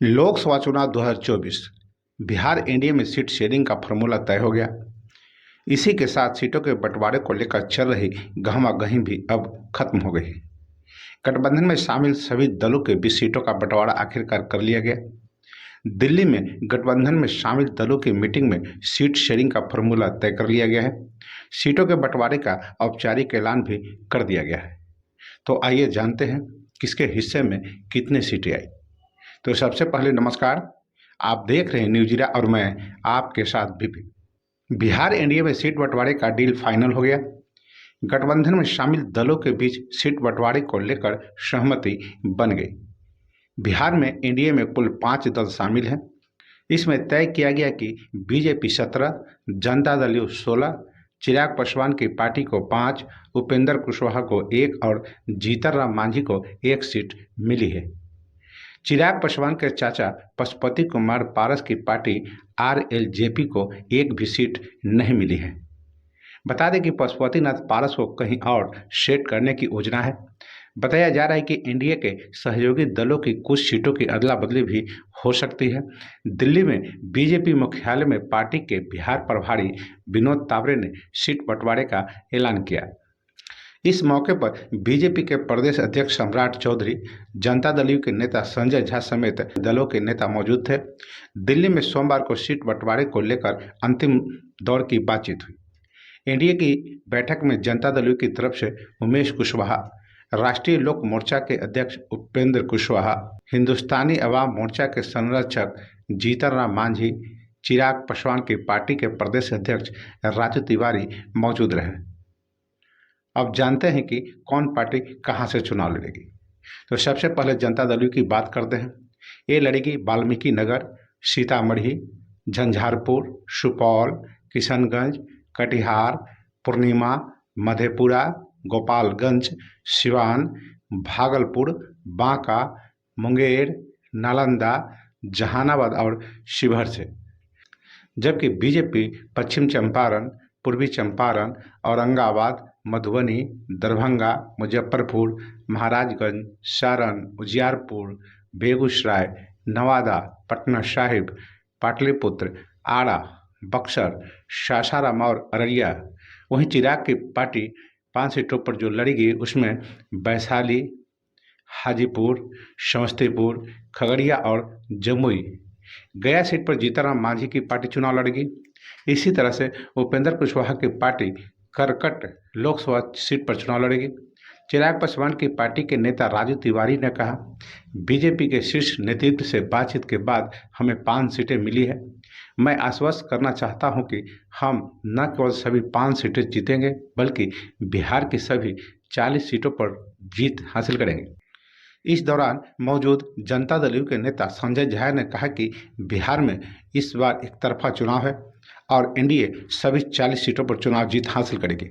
लोकसभा चुनाव 2024 बिहार एनडीए में seat sharing का फॉर्मूला तय हो गया। इसी के साथ सीटों के बंटवारे को लेकर चल रही गहमागही भी अब खत्म हो गई। गठबंधन में शामिल सभी दलों के बीच सीटों का बंटवारा आखिरकार कर लिया गया। दिल्ली में गठबंधन में शामिल दलों की मीटिंग में सीट शेयरिंग का फॉर्मूला तय कर लिया गया है। सीटों के बंटवारे का औपचारिक ऐलान भी कर दिया गया है। तो आइए जानते हैं किसके हिस्से में कितनी सीटें आई। तो सबसे पहले नमस्कार, आप देख रहे हैं न्यूज़ और मैं आपके साथ विपिन। बिहार एनडीए में सीट बंटवारे का डील फाइनल हो गया। गठबंधन में शामिल दलों के बीच सीट बंटवारे को लेकर सहमति बन गई। बिहार में एनडीए में कुल 5 दल शामिल हैं। इसमें तय किया गया कि बीजेपी 17, जनता दल यू 16, चिराग पासवान की पार्टी को 5, उपेंद्र कुशवाहा को 1 और जीतन राम मांझी को 1 सीट मिली है। चिराग पासवान के चाचा पशुपति कुमार पारस की पार्टी आरएलजेपी को 1 भी सीट नहीं मिली है। बता दें कि पशुपतिनाथ पारस को कहीं और सेट करने की योजना है। बताया जा रहा है कि एनडीए के सहयोगी दलों की कुछ सीटों की अदला बदली भी हो सकती है। दिल्ली में बीजेपी मुख्यालय में पार्टी के बिहार प्रभारी विनोद तावरे ने सीट बंटवारे का ऐलान किया। इस मौके पर बीजेपी के प्रदेश अध्यक्ष सम्राट चौधरी, जनता दल यू के नेता संजय झा समेत दलों के नेता मौजूद थे। दिल्ली में सोमवार को सीट बंटवारे को लेकर अंतिम दौर की बातचीत हुई। एनडीए की बैठक में जनता दल यू की तरफ से उमेश कुशवाहा, राष्ट्रीय लोक मोर्चा के अध्यक्ष उपेंद्र कुशवाहा, हिंदुस्तानी अवाम मोर्चा के संरक्षक जीतन राम मांझी, चिराग पासवान की पार्टी के प्रदेश अध्यक्ष राजू तिवारी मौजूद रहे। अब जानते हैं कि कौन पार्टी कहां से चुनाव लड़ेगी। तो सबसे पहले जनता दल यू की बात करते हैं। ये लड़ेगी वाल्मीकि नगर, सीतामढ़ी, झंझारपुर, सुपौल, किशनगंज, कटिहार, पूर्णिया, मधेपुरा, गोपालगंज, सिवान, भागलपुर, बांका, मुंगेर, नालंदा, जहानाबाद और शिवहर से। जबकि बीजेपी पश्चिम चंपारण, पूर्वी चंपारण, औरंगाबाद, मधुबनी, दरभंगा, मुजफ्फरपुर, महाराजगंज, सारण, उजियारपुर, बेगूसराय, नवादा, पटना साहिब, पाटलिपुत्र, आरा, बक्सर, सासाराम और अररिया। वहीं चिराग की पार्टी 5 सीटों पर जो लड़ेगी उसमें वैशाली, हाजीपुर, समस्तीपुर, खगड़िया और जमुई। गया सीट पर जीतन मांझी की पार्टी चुनाव लड़ेगी। इसी तरह से उपेंद्र कुशवाहा की पार्टी करकट लोकसभा सीट पर चुनाव लड़ेगी। चिराग पासवान की पार्टी के नेता राजू तिवारी ने कहा, बीजेपी के शीर्ष नेतृत्व से बातचीत के बाद हमें 5 सीटें मिली है। मैं आश्वस्त करना चाहता हूं कि हम न केवल सभी 5 सीटें जीतेंगे बल्कि बिहार की सभी 40 सीटों पर जीत हासिल करेंगे। इस दौरान मौजूद जनता दल यू के नेता संजय झा ने कहा कि बिहार में इस बार एक तरफा चुनाव है और एनडीए सभी 40 सीटों पर चुनाव जीत हासिल करेगी।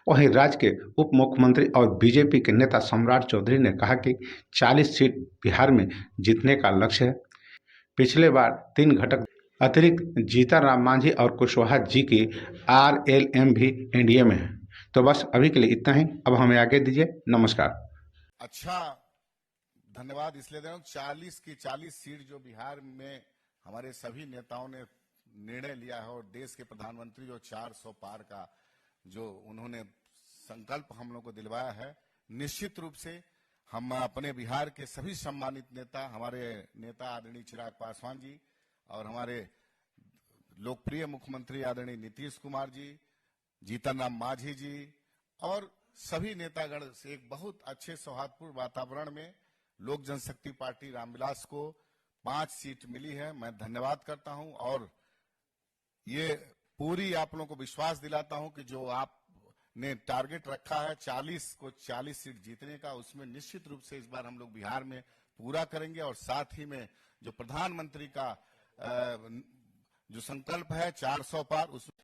वहीं राज्य के उप मुख्यमंत्री और बीजेपी के नेता सम्राट चौधरी ने कहा कि 40 सीट बिहार में जीतने का लक्ष्य है। पिछले बार 3 घटक अतिरिक्त जीतन राम मांझी और कुशवाहा जी की आरएलएम भी एनडीए में है। तो बस अभी के लिए इतना ही। अब हमें आगे दीजिए। नमस्कार। अच्छा, धन्यवाद इसलिए दे रहा हूं। 40 की 40 सीट जो बिहार में हमारे सभी नेताओं ने निर्णय लिया है और देश के प्रधानमंत्री जो 400 पार का जो उन्होंने संकल्प हम लोग को दिलवाया है, निश्चित रूप से हम अपने बिहार के सभी सम्मानित नेता, हमारे नेता आदरणीय चिराग पासवान जी और हमारे लोकप्रिय मुख्यमंत्री आदरणीय नीतीश कुमार जी, जीतन राम मांझी जी और सभी नेतागण से एक बहुत अच्छे सौहार्दपूर्ण वातावरण में लोक जनशक्ति पार्टी रामविलास को 5 सीट मिली है। मैं धन्यवाद करता हूं और ये पूरी आप लोगों को विश्वास दिलाता हूं कि जो आपने टारगेट रखा है 40 को 40 सीट जीतने का, उसमें निश्चित रूप से इस बार हम लोग बिहार में पूरा करेंगे और साथ ही में जो प्रधानमंत्री का जो संकल्प है 400 पार, उस